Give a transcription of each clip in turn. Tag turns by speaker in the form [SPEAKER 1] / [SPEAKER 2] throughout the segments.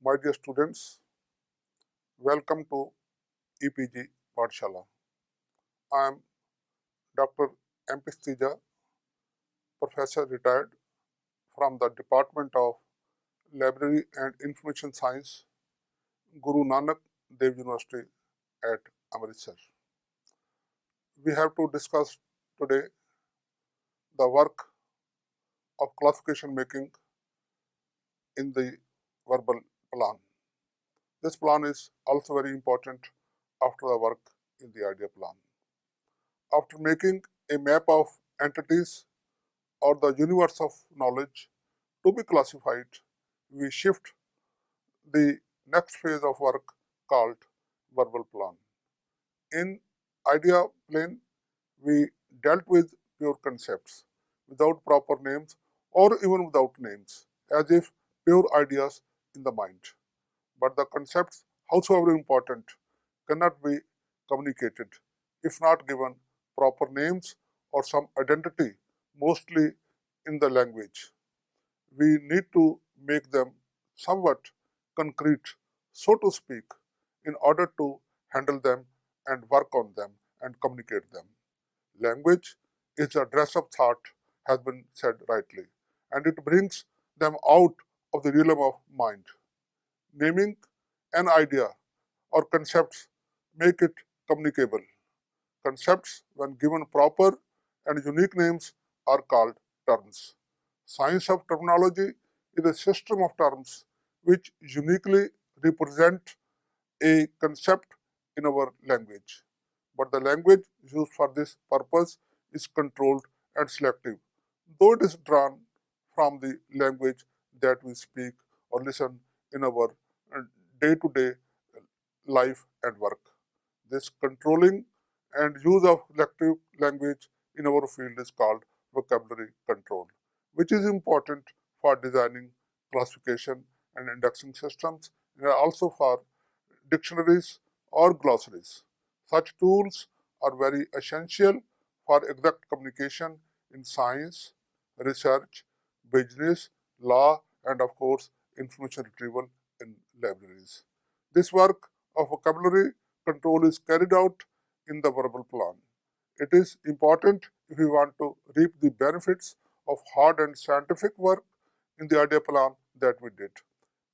[SPEAKER 1] My dear students, welcome to EPG Pathshala. I am Dr. M.P. Stija, Professor retired from the Department of Library and Information Science, Guru Nanak Dev University at Amritsar. We have to discuss today the work of classification making in the verbal plan. This plan is also very important after the work in the idea plan. After making a map of entities or the universe of knowledge to be classified, we shift the next phase of work called verbal plan. In idea plane, we dealt with pure concepts without proper names or even without names, as if pure ideas in the mind. But the concepts, howsoever important, cannot be communicated if not given proper names or some identity, mostly in the language. We need to make them somewhat concrete, so to speak, in order to handle them and work on them and communicate them. Language is a dress of thought, has been said rightly, and it brings them out of the realm of mind. Naming an idea or concepts make it communicable. Concepts, when given proper and unique names, are called terms. Science of terminology is a system of terms which uniquely represent a concept in our language. But the language used for this purpose is controlled and selective, though it is drawn from the language that we speak or listen in our day-to-day life and work. This controlling and use of selective language in our field is called vocabulary control, which is important for designing classification and indexing systems and also for dictionaries or glossaries. Such tools are very essential for exact communication in science, research, business, law, and of course, information retrieval in libraries. This work of vocabulary control is carried out in the verbal plan. It is important if we want to reap the benefits of hard and scientific work in the idea plan that we did.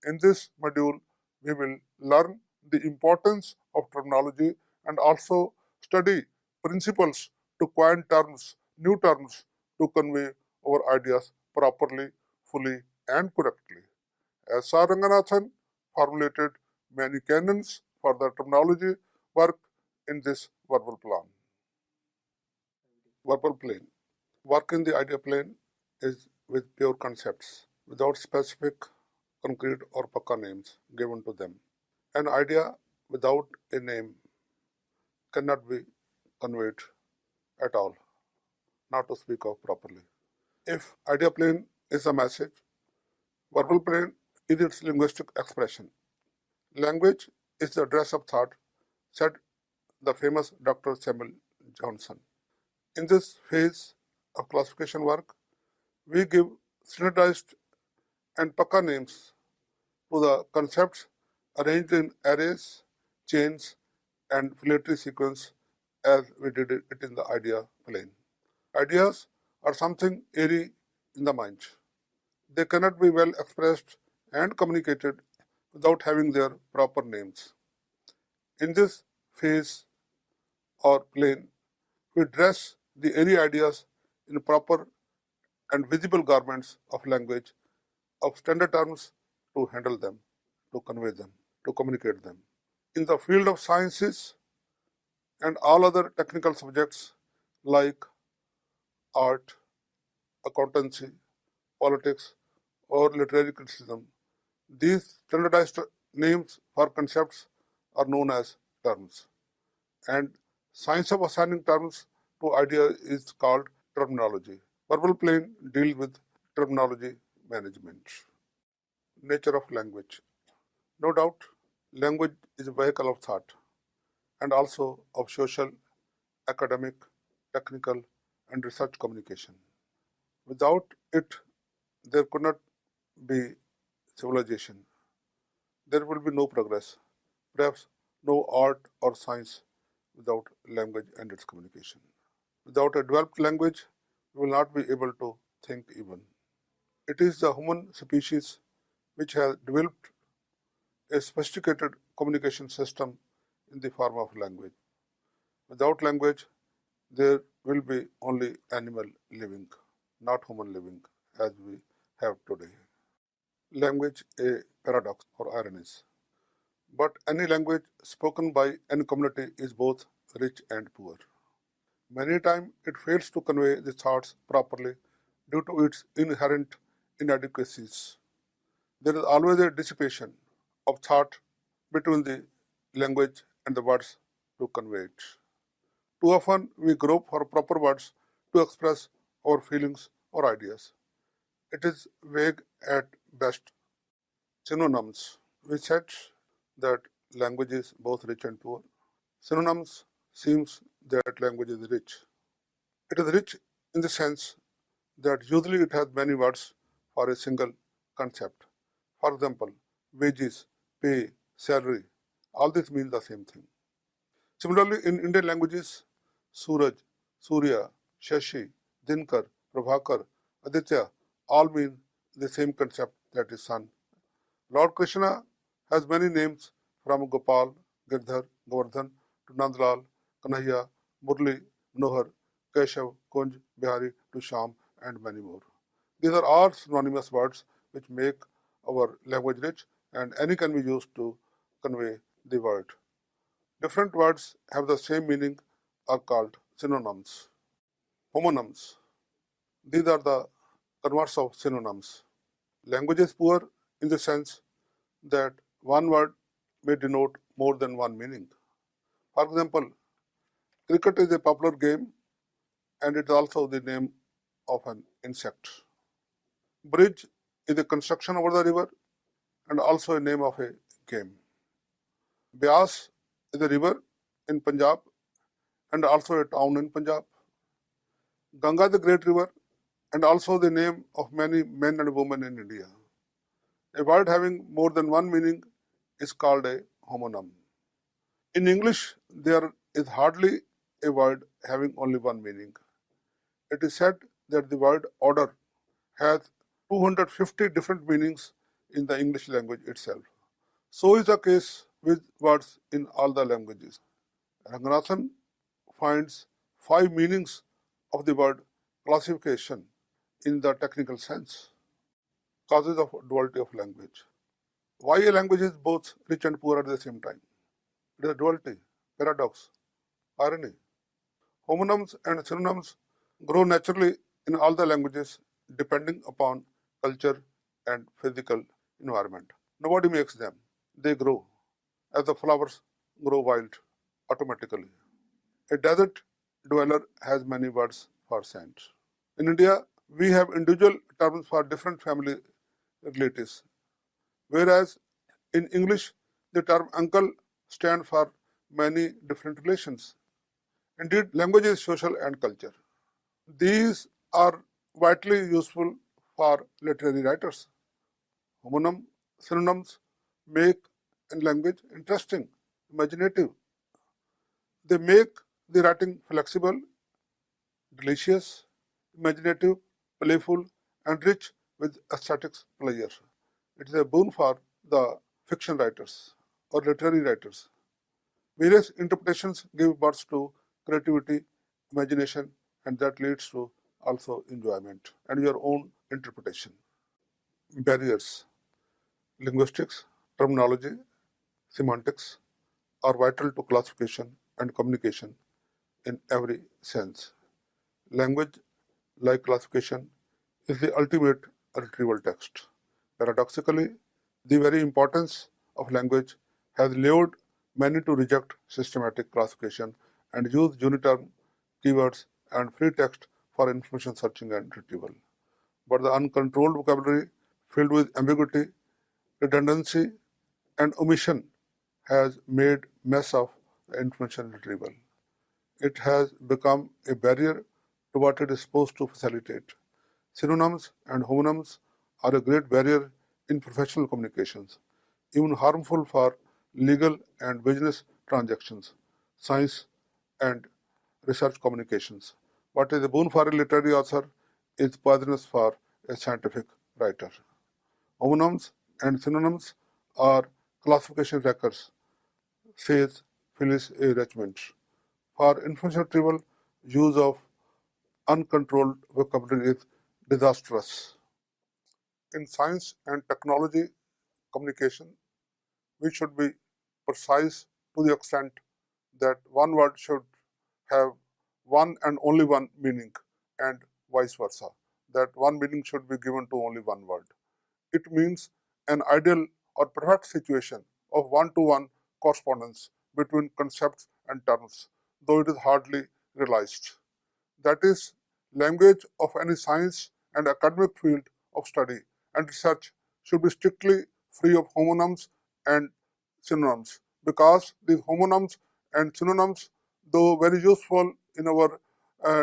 [SPEAKER 1] In this module, we will learn the importance of terminology and also study principles to coin terms, new terms to convey our ideas properly, fully, and correctly. As Ranganathans formulated many canons for the terminology work in this verbal plan. Verbal plane. Work in the idea plane is with pure concepts, without specific, concrete, or pakka names given to them. An idea without a name cannot be conveyed at all, not to speak of properly. If idea plane is a message, verbal plane is its linguistic expression. Language is the dress of thought, said the famous Dr. Samuel Johnson. In this phase of classification work, we give standardized and pakka names to the concepts arranged in arrays, chains, and filtry sequence as we did it in the idea plane. Ideas are something airy in the mind. They cannot be well expressed and communicated without having their proper names. In this phase or plane, we dress the airy ideas in proper and visible garments of language of standard terms to handle them, to convey them, to communicate them. In the field of sciences and all other technical subjects like art, accountancy, politics, or literary criticism, these standardized names for concepts are known as terms. And science of assigning terms to ideas is called terminology. Verbal plane deals with terminology management. Nature of language. No doubt, language is a vehicle of thought and also of social, academic, technical, and research communication. Without it, there could not be civilization. there will be no progress, perhaps no art or science without language and its communication. Without a developed language, we will not be able to think even. It is the human species which has developed a sophisticated communication system in the form of language. Without language, there will be only animal living, not human living, as we have today. Language a paradox or ironies. But any language spoken by any community is both rich and poor. Many times it fails to convey the thoughts properly due to its inherent inadequacies. There is always a dissipation of thought between the language and the words to convey it. Too often we grope for proper words to express our feelings or ideas. It is vague at best. Synonyms. We said that language is both rich and poor. Synonyms seems that language is rich. It is rich in the sense that usually it has many words for a single concept. For example, wages, pay, salary, all this mean the same thing. Similarly, in Indian languages, Suraj, Surya, Shashi, Dinkar, Prabhakar, Aditya all mean the same concept, that is sun. Lord Krishna has many names from Gopal, Girdhar, Govardhan to Nandlal, Kanhaiya, Murli, Manohar, Keshav, Kunj, Bihari to Sham and many more. These are all synonymous words which make our language rich, and any can be used to convey the word. Different words have the same meaning are called synonyms. Homonyms. These are the converse of synonyms. Language is poor in the sense that one word may denote more than one meaning. For example, cricket is a popular game and it is also the name of an insect. Bridge is a construction over the river and also a name of a game. Beas is a river in Punjab and also a town in Punjab. Ganga is the great river and also the name of many men and women in India. A word having more than one meaning is called a homonym. In English, there is hardly a word having only one meaning. It is said that the word order has 250 different meanings in the English language itself. So is the case with words in all the languages. Ranganathan finds 5 meanings of the word classification in the technical sense. Causes of duality of language. Why a language is both rich and poor at the same time? It is a duality, paradox, irony. Homonyms and synonyms grow naturally in all the languages depending upon culture and physical environment. Nobody makes them. They grow as the flowers grow wild automatically. A desert dweller has many words for sand. In India, we have individual terms for different family relatives, whereas in English, the term uncle stands for many different relations. Indeed, language is social and culture. These are vitally useful for literary writers. Homonym synonyms make a language interesting, imaginative. They make the writing flexible, delicious, imaginative, playful, and rich with aesthetics pleasure. It is a boon for the fiction writers or literary writers. Various interpretations give birth to creativity, imagination, and that leads to also enjoyment and your own interpretation. Barriers. Linguistics, terminology, semantics are vital to classification and communication in every sense. Language, like classification, is the ultimate retrieval text. Paradoxically, the very importance of language has lured many to reject systematic classification and use uniterm, keywords, and free text for information searching and retrieval. But the uncontrolled vocabulary filled with ambiguity, redundancy, and omission has made mess of information retrieval. It has become a barrier to what it is supposed to facilitate. Synonyms and homonyms are a great barrier in professional communications. even harmful for legal and business transactions, science, and research communications. What is a boon for a literary author is poisonous for a scientific writer. Homonyms and synonyms are classification records, says Phyllis A. Richmond. For information retrieval, use of uncontrolled vocabulary is disastrous. In science and technology communication, we should be precise to the extent that one word should have one and only one meaning, and vice versa, that one meaning should be given to only one word. It means an ideal or perfect situation of one-to-one correspondence between concepts and terms, though it is hardly realized. That is, language of any science and academic field of study and research should be strictly free of homonyms and synonyms, because these homonyms and synonyms, though very useful in our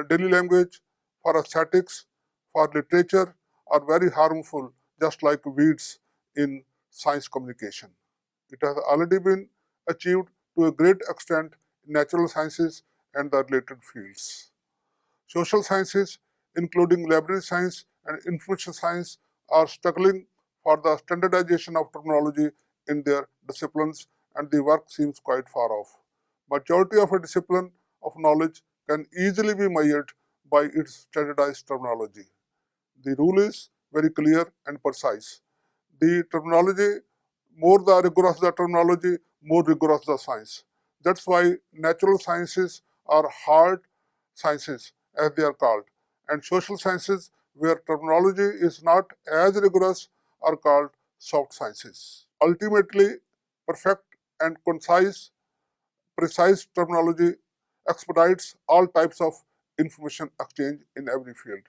[SPEAKER 1] daily language for aesthetics, for literature, are very harmful, just like weeds in science communication. It has already been achieved to a great extent in natural sciences and the related fields. Social sciences, including library science and information science, are struggling for the standardization of terminology in their disciplines, and the work seems quite far off. Majority of a discipline of knowledge can easily be measured by its standardized terminology. The rule is very clear and precise. The terminology, more the rigorous the terminology, more rigorous the science. That's why natural sciences are hard sciences, as they are called, and social sciences, where terminology is not as rigorous, are called soft sciences. Ultimately, perfect and concise, precise terminology expedites all types of information exchange in every field.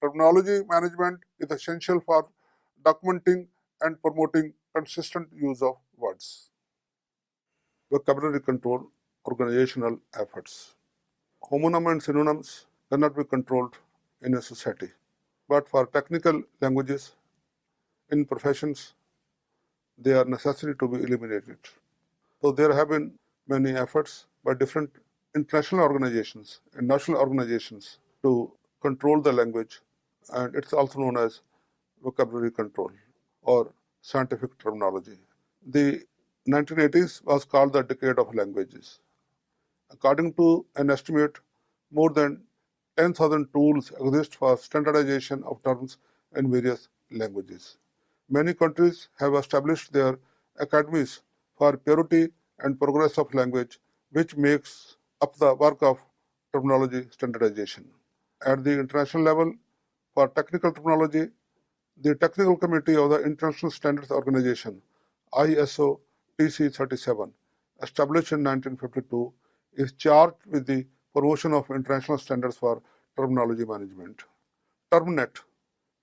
[SPEAKER 1] Terminology management is essential for documenting and promoting consistent use of words. Vocabulary control, organizational efforts. Homonyms and synonyms cannot be controlled in a society, but for technical languages in professions, they are necessary to be eliminated. So there have been many efforts by different international organizations and national organizations to control the language, and it's also known as vocabulary control or scientific terminology. The 1980s was called the decade of languages. According to an estimate, more than 10,000 tools exist for standardization of terms in various languages. Many countries have established their academies for purity and progress of language, which makes up the work of terminology standardization. At the international level, for technical terminology, the Technical Committee of the International Standards Organization, ISO TC 37, established in 1952, is charged with the promotion of international standards for terminology management. TermNet,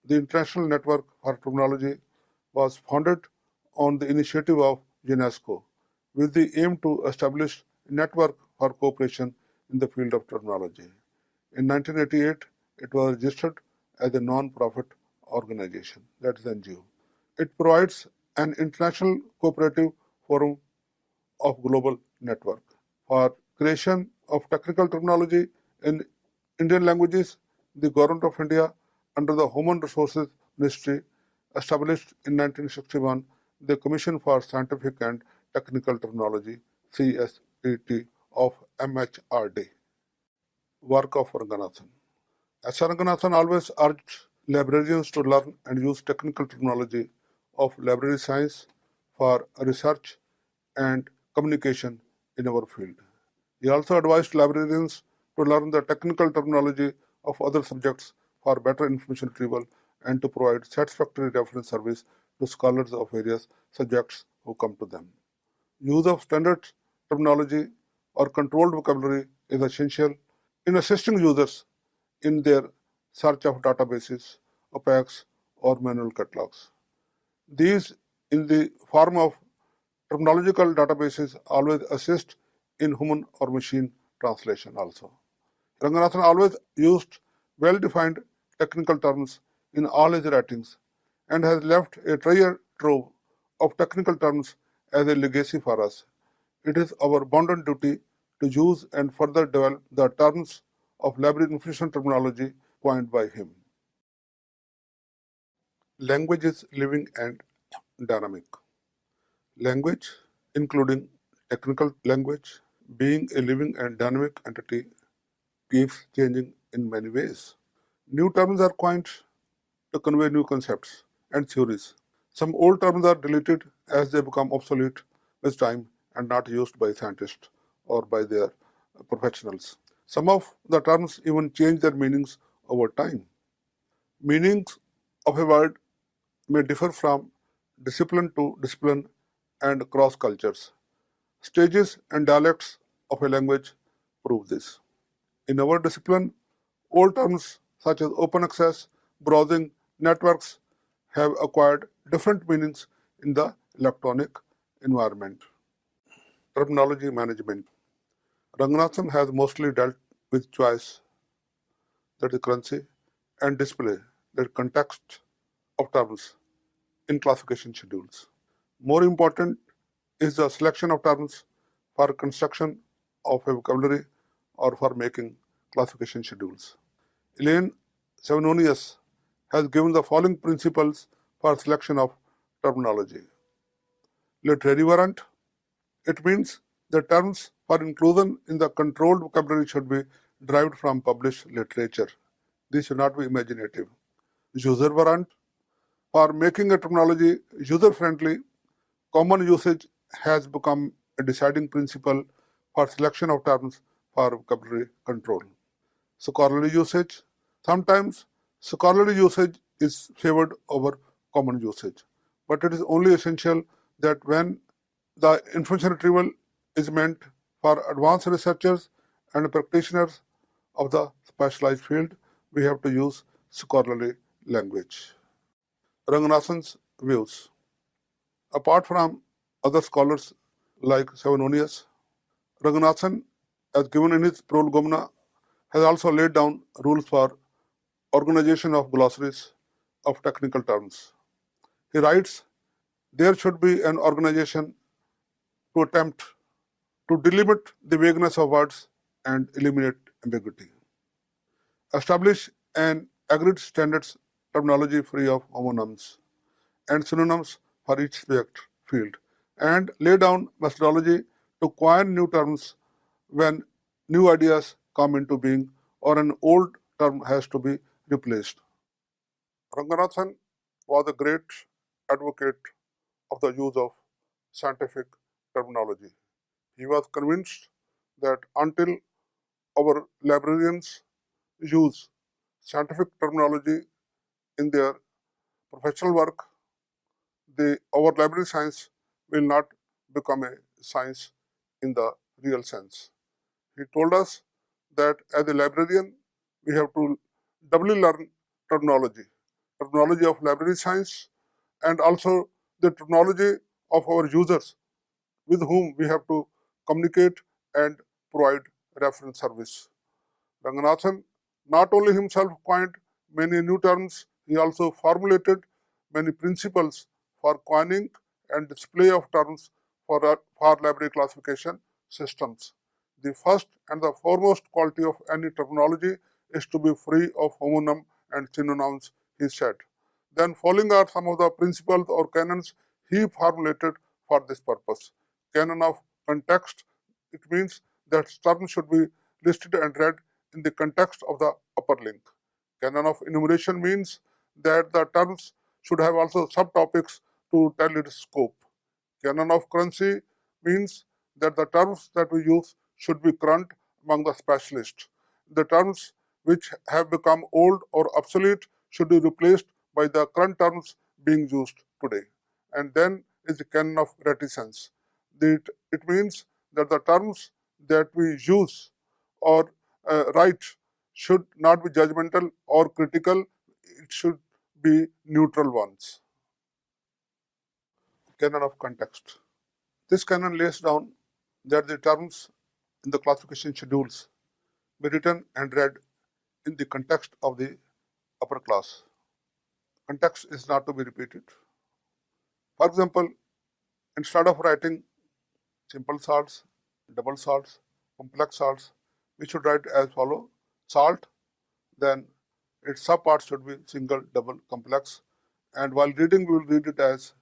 [SPEAKER 1] the international network for terminology, was founded on the initiative of UNESCO with the aim to establish a network for cooperation in the field of terminology. In 1988, it was registered as a non-profit organization, that is NGO. It provides an international cooperative forum of global network for creation of technical terminology in Indian languages. The Government of India, under the Human Resources Ministry, established in 1961 the Commission for Scientific and Technical Terminology (CSTT) of MHRD. Work of Ranganathan. S. Ranganathan always urged librarians to learn and use technical terminology of library science for research and communication in our field. He also advised librarians to learn the technical terminology of other subjects for better information retrieval and to provide satisfactory reference service to scholars of various subjects who come to them. Use of standard terminology or controlled vocabulary is essential in assisting users in their search of databases, OPACs, or manual catalogs. These, in the form of terminological databases, always assist in human or machine translation also. Ranganathan always used well-defined technical terms in all his writings and has left a treasure trove of technical terms as a legacy for us. It is our bounden duty to use and further develop the terms of library information terminology coined by him. Language is living and dynamic. Language, including technical language, being a living and dynamic entity, keeps changing in many ways. New terms are coined to convey new concepts and theories. Some old terms are deleted as they become obsolete with time and not used by scientists or by their professionals. Some of the terms even change their meanings over time. Meanings of a word may differ from discipline to discipline and across cultures. Stages and dialects of a language prove this. In our discipline, old terms such as open access, browsing, networks have acquired different meanings in the electronic environment. Terminology management. Ranganathan has mostly dealt with choice, that is currency, and display, that context of terms in classification schedules. More important is the selection of terms for construction of a vocabulary or for making classification schedules. Elaine Synonyms has given the following principles for selection of terminology. Literary variant. It means the terms for inclusion in the controlled vocabulary should be derived from published literature. This should not be imaginative. User variant. For making a terminology user-friendly, common usage has become a deciding principle for selection of terms for vocabulary control. Scholarly usage. Sometimes scholarly usage is favored over common usage, but it is only essential that when the information retrieval is meant for advanced researchers and practitioners of the specialized field, we have to use scholarly language. Ranganathans' views. Apart from other scholars like Synonyms, Ranganathan, as given in his Prolegomena, has also laid down rules for organization of glossaries of technical terms. He writes, there should be an organization to attempt to delimit the vagueness of words and eliminate ambiguity. Establish an agreed standards terminology free of homonyms and synonyms for each subject field, and lay down methodology to coin new terms when new ideas come into being or an old term has to be replaced. Ranganathan was a great advocate of the use of scientific terminology. He was convinced that until our librarians use scientific terminology in their professional work, our library science will not become a science in the real sense. He told us that as a librarian, we have to doubly learn terminology, terminology of library science, and also the terminology of our users with whom we have to communicate and provide reference service. Ranganathan not only himself coined many new terms, he also formulated many principles for coining and display of terms for library classification systems. The first and the foremost quality of any terminology is to be free of homonym and synonyms, he said. Then following are some of the principles or canons he formulated for this purpose. Canon of context, it means that terms should be listed and read in the context of the upper link. Canon of enumeration means that the terms should have also subtopics to tell its scope. Canon of currency means that the terms that we use should be current among the specialists. The terms which have become old or obsolete should be replaced by the current terms being used today. And then is the canon of reticence. It means that the terms that we use or write should not be judgmental or critical, it should be neutral ones. Canon of context. This canon lays down that the terms in the classification schedules be written and read in the context of the upper class. Context is not to be repeated. For example, Instead of writing simple salts, double salts, complex salts, we should write as follow: salt, then its subparts should be single, double, complex, and while reading we will read it as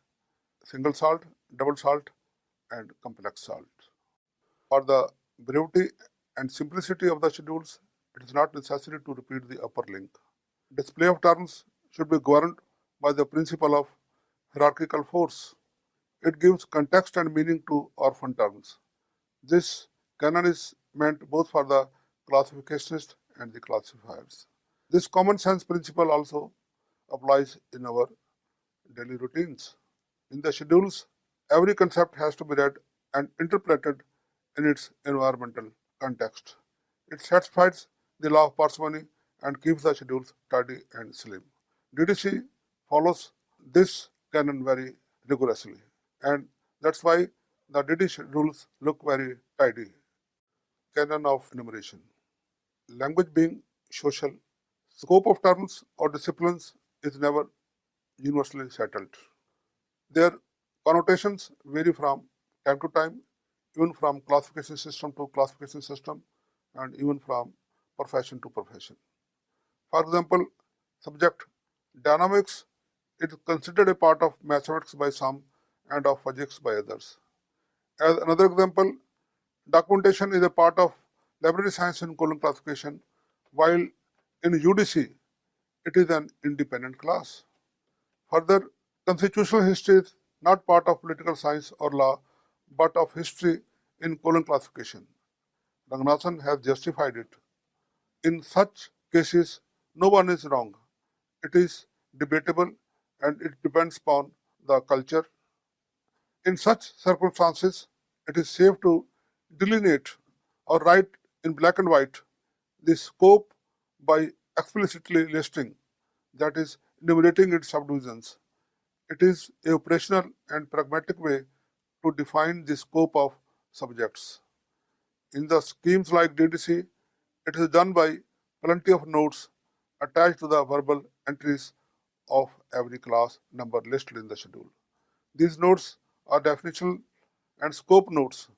[SPEAKER 1] single salt, double salt, and complex salt. For the brevity and simplicity of the schedules, it is not necessary to repeat the upper link. Display of terms should be governed by the principle of hierarchical force. It gives context and meaning to orphan terms. This canon is meant both for the classificationists and the classifiers. This common sense principle also applies in our daily routines. In the schedules, every concept has to be read and interpreted in its environmental context. It satisfies the law of parsimony and keeps the schedules tidy and slim. DDC follows this canon very rigorously, and that's why the DDC rules look very tidy. Canon of enumeration. Language being social, scope of terms or disciplines is never universally settled. Their connotations vary from time to time, even from classification system to classification system, and even from profession to profession. For example, subject dynamics is considered a part of mathematics by some and of physics by others. As another example, documentation is a part of library science and column classification, while in UDC it is an independent class. Further, constitutional history is not part of political science or law, but of history in colon classification. Ranganathan has justified it. In such cases, no one is wrong. It is debatable and it depends upon the culture. In such circumstances, it is safe to delineate or write in black and white the scope by explicitly listing, that is, enumerating its subdivisions. It is a operational and pragmatic way to define the scope of subjects. In the schemes like DDC, it is done by plenty of notes attached to the verbal entries of every class number listed in the schedule. These notes are definitional and scope notes.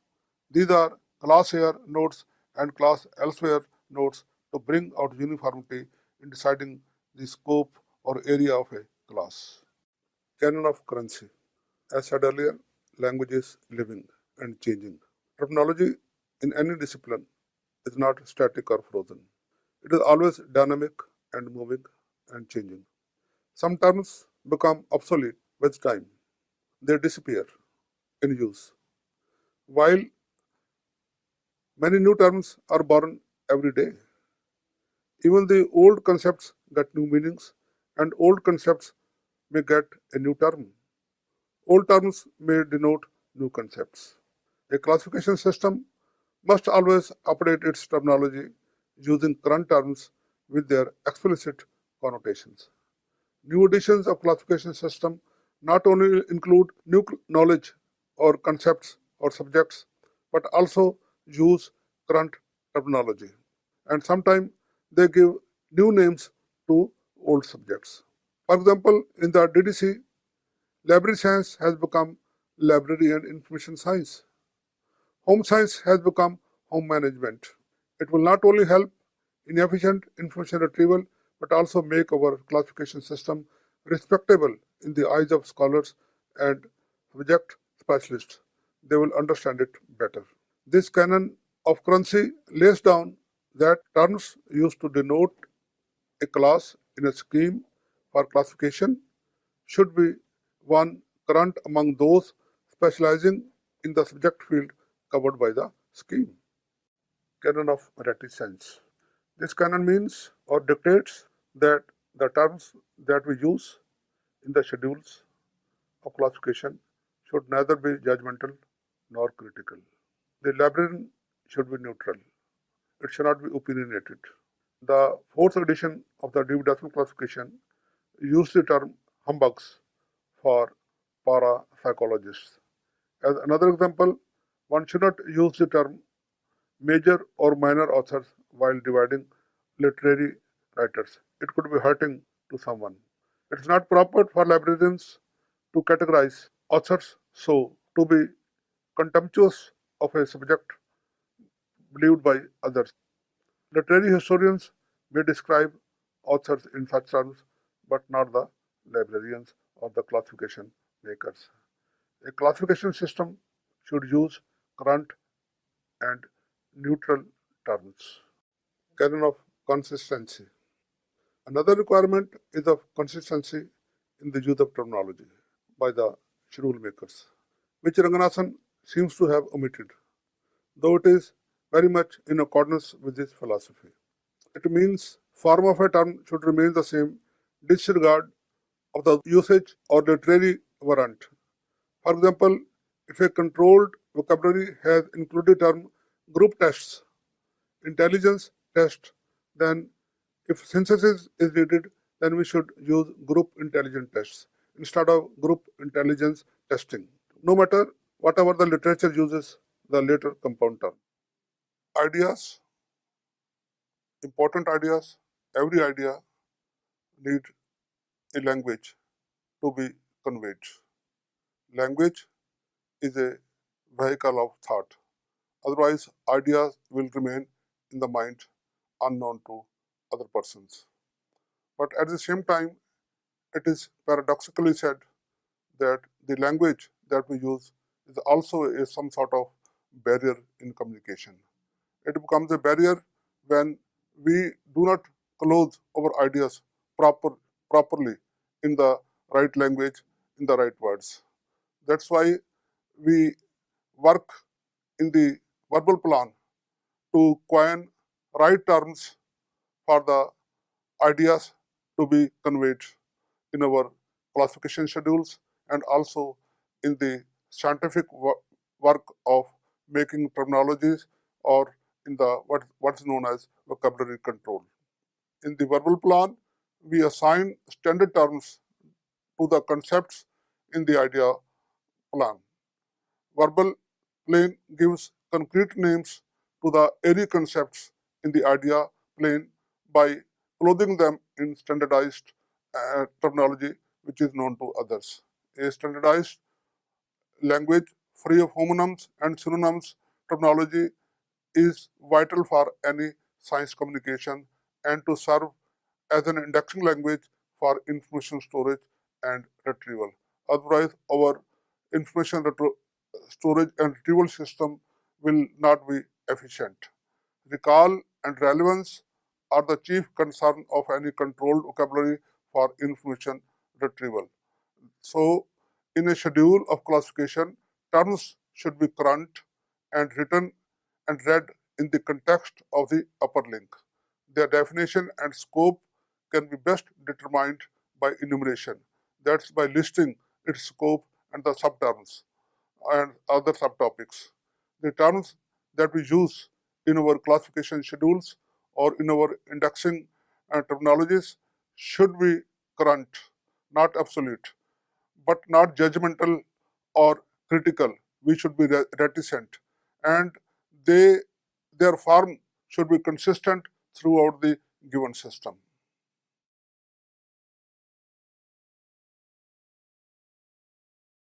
[SPEAKER 1] These are class here notes and class elsewhere notes to bring out uniformity in deciding the scope or area of a class. Canon of currency. As said earlier, language is living and changing. Terminology in any discipline is not static or frozen. It is always dynamic and moving and changing. Some terms become obsolete with time. They disappear in use, while many new terms are born every day. Even the old concepts get new meanings, and old concepts may get a new term. Old terms may denote new concepts. A classification system must always update its terminology using current terms with their explicit connotations. New editions of classification system not only include new knowledge or concepts or subjects, but also use current terminology. And sometimes they give new names to old subjects. For example, in the DDC, library science has become library and information science. Home science has become home management. It will not only help in efficient information retrieval, but also make our classification system respectable in the eyes of scholars and subject specialists. They will understand it better. This canon of currency lays down that terms used to denote a class in a scheme for classification should be one current among those specializing in the subject field covered by the scheme. Canon of reticence. This canon means or dictates that the terms that we use in the schedules of classification should neither be judgmental nor critical. The librarian should be neutral. It should not be opinionated. The fourth edition of the Dewey Decimal Classification used the term humbugs for parapsychologists. As another example, one should not use the term major or minor authors while dividing literary writers. It could be hurting to someone. It is not proper for librarians to categorize authors so to be contemptuous of a subject believed by others. Literary historians may describe authors in such terms, but not the librarians or the classification makers. A classification system should use current and neutral terms. Canon of consistency. Another requirement is of consistency in the use of terminology by the schedule makers, which Ranganathan seems to have omitted, though it is very much in accordance with this philosophy. It means form of a term should remain the same, disregard of the usage or literary variant. For example, if a controlled vocabulary has included term group tests, intelligence test, then if synthesis is needed, then we should use group intelligence tests instead of group intelligence testing. No matter whatever the literature uses the later compound term. Ideas, important ideas, every idea need a language to be conveyed. Language is a vehicle of thought. Otherwise, ideas will remain in the mind unknown to other persons. But at the same time, it is paradoxically said that the language that we use is also some sort of barrier in communication. It becomes a barrier when we do not close our ideas properly in the right language, in the right words. That's why we work in the verbal plan to coin right terms for the ideas to be conveyed in our classification schedules and also in the scientific work of making terminologies or in the what's known as vocabulary control. In the verbal plan, we assign standard terms to the concepts in the idea plan. Verbal plane gives concrete names to the airy concepts in the idea plane by clothing them in standardized terminology which is known to others. A standardized language free of homonyms and synonyms terminology is vital for any science communication and to serve as an indexing language for information storage and retrieval. Otherwise, our information storage and retrieval system will not be efficient. Recall and relevance are the chief concern of any controlled vocabulary for information retrieval. So, in a schedule of classification, terms should be current and written and read in the context of the upper link. Their definition and scope can be best determined by enumeration. That's by listing its scope and the subterms and other subtopics. The terms that we use in our classification schedules or in our indexing terminologies should be current, not absolute, but not judgmental or critical. We should be reticent, and their form should be consistent throughout the given system.